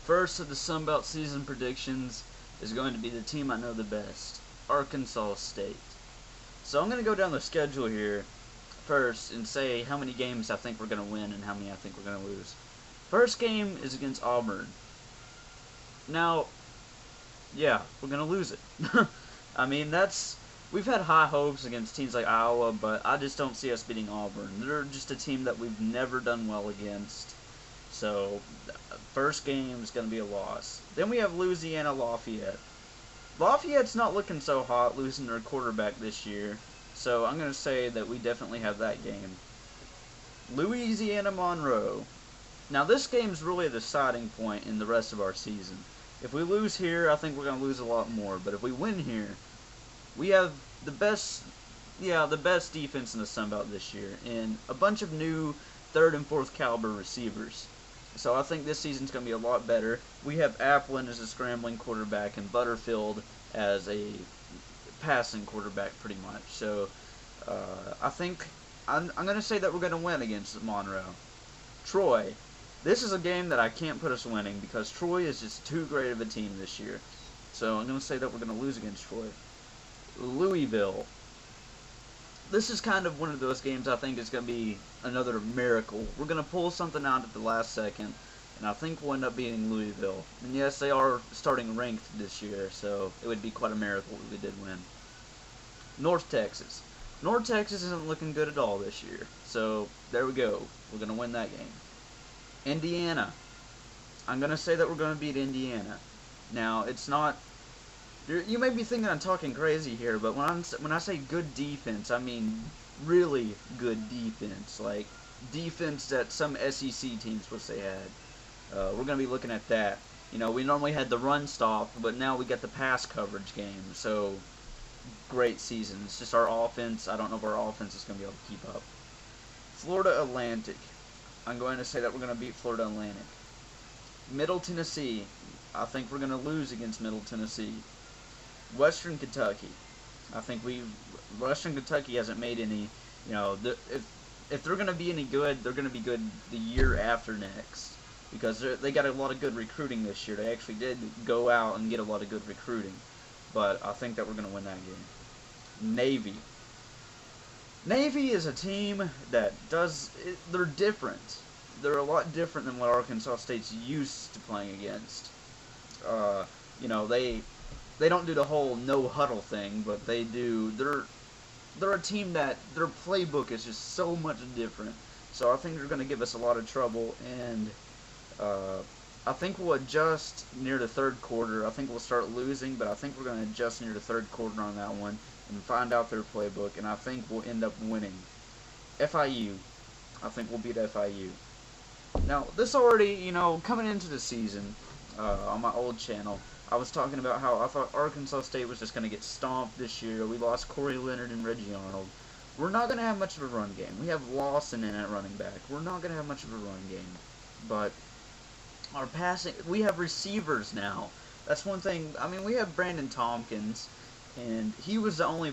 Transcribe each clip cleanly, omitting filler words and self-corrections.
First of the Sunbelt season predictions is going to be the team I know the best, Arkansas State. So I'm going to go down the schedule here first and say how many games I think we're going to win and how many I think we're going to lose. First game is against Auburn. Now, yeah, we're going to lose it. I mean, we've had high hopes against teams like Iowa, but I just don't see us beating Auburn. They're just a team that we've never done well against. So, first game is going to be a loss. Then we have Louisiana Lafayette. Lafayette's not looking so hot, losing their quarterback this year. So, I'm going to say that we definitely have that game. Louisiana Monroe. Now, this game's really a deciding point in the rest of our season. If we lose here, I think we're going to lose a lot more. But if we win here, we have the best defense in the Sunbelt this year, and a bunch of new third and fourth caliber receivers. So I think this season's going to be a lot better. We have Applin as a scrambling quarterback and Butterfield as a passing quarterback pretty much. So I think I'm going to say that we're going to win against Monroe. Troy. This is a game that I can't put us winning because Troy is just too great of a team this year. So I'm going to say that we're going to lose against Troy. Louisville. This is kind of one of those games I think is going to be another miracle. We're going to pull something out at the last second, and I think we'll end up beating Louisville. And yes, they are starting ranked this year, so it would be quite a miracle if we did win. North Texas. North Texas isn't looking good at all this year, so there we go. We're going to win that game. Indiana. I'm going to say that we're going to beat Indiana. Now, it's not... You may be thinking I'm talking crazy here, but when I say good defense, I mean really good defense. Like, defense that some SEC teams wish they had. We're going to be looking at that. You know, we normally had the run stop, but now we got the pass coverage game. So, great season. It's just our offense. I don't know if our offense is going to be able to keep up. Florida Atlantic. I'm going to say that we're going to beat Florida Atlantic. Middle Tennessee. I think we're going to lose against Middle Tennessee. Western Kentucky. I think Western Kentucky hasn't made any, if they're going to be any good, they're going to be good the year after next. Because they got a lot of good recruiting this year. They actually did go out and get a lot of good recruiting. But I think that we're going to win that game. Navy. Navy is a team that they're different. They're a lot different than what Arkansas State's used to playing against. They don't do the whole no huddle thing, but they do. They're a team that their playbook is just so much different. So I think they're going to give us a lot of trouble, and I think we'll adjust near the third quarter. I think we'll start losing, but I think we're going to adjust near the third quarter on that one and find out their playbook, and I think we'll end up winning. FIU. I think we'll beat FIU. Now, this already, coming into the season on my old channel, I was talking about how I thought Arkansas State was just going to get stomped this year. We lost Corey Leonard and Reggie Arnold. We're not going to have much of a run game. We have Lawson in at running back. We're not going to have much of a run game. But our passing, we have receivers now. That's one thing. I mean, we have Brandon Tompkins, and he was the only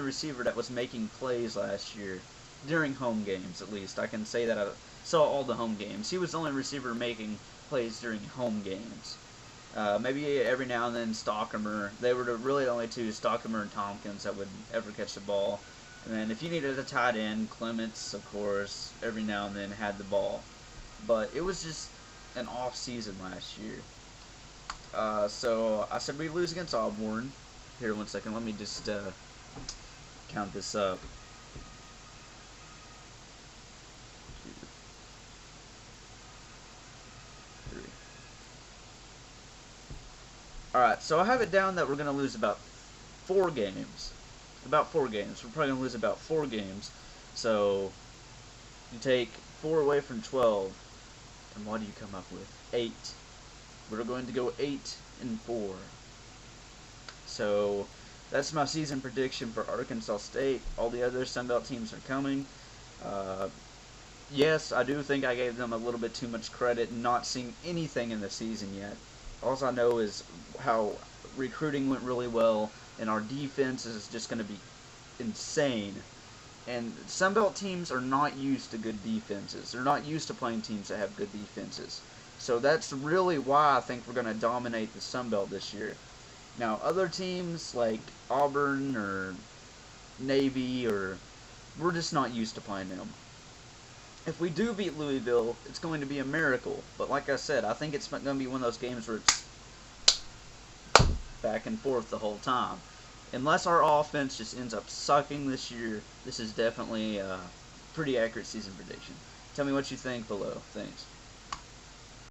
receiver that was making plays last year during home games. At least I can say that I saw all the home games. He was the only receiver making plays during home games. Maybe every now and then Stockermer. They were really the only two, Stockermer and Tompkins, that would ever catch the ball. And then if you needed a tight end, Clements, of course, every now and then had the ball. But it was just an off season last year. So I said we lose against Auburn. Here, 1 second. Let me just count this up. Alright, so I have it down that we're going to lose about 4 games. About 4 games. We're probably going to lose about 4 games. So, you take 4 away from 12, and what do you come up with? 8. We're going to go 8-4. So, that's my season prediction for Arkansas State. All the other Sunbelt teams are coming. Yes, I do think I gave them a little bit too much credit, not seeing anything in the season yet. All I know is how recruiting went really well, and our defense is just going to be insane. And Sunbelt teams are not used to good defenses. They're not used to playing teams that have good defenses. So that's really why I think we're going to dominate the Sunbelt this year. Now, other teams like Auburn or Navy, or we're just not used to playing them. If we do beat Louisville, it's going to be a miracle. But like I said, I think it's going to be one of those games where it's back and forth the whole time. Unless our offense just ends up sucking this year, this is definitely a pretty accurate season prediction. Tell me what you think below. Thanks.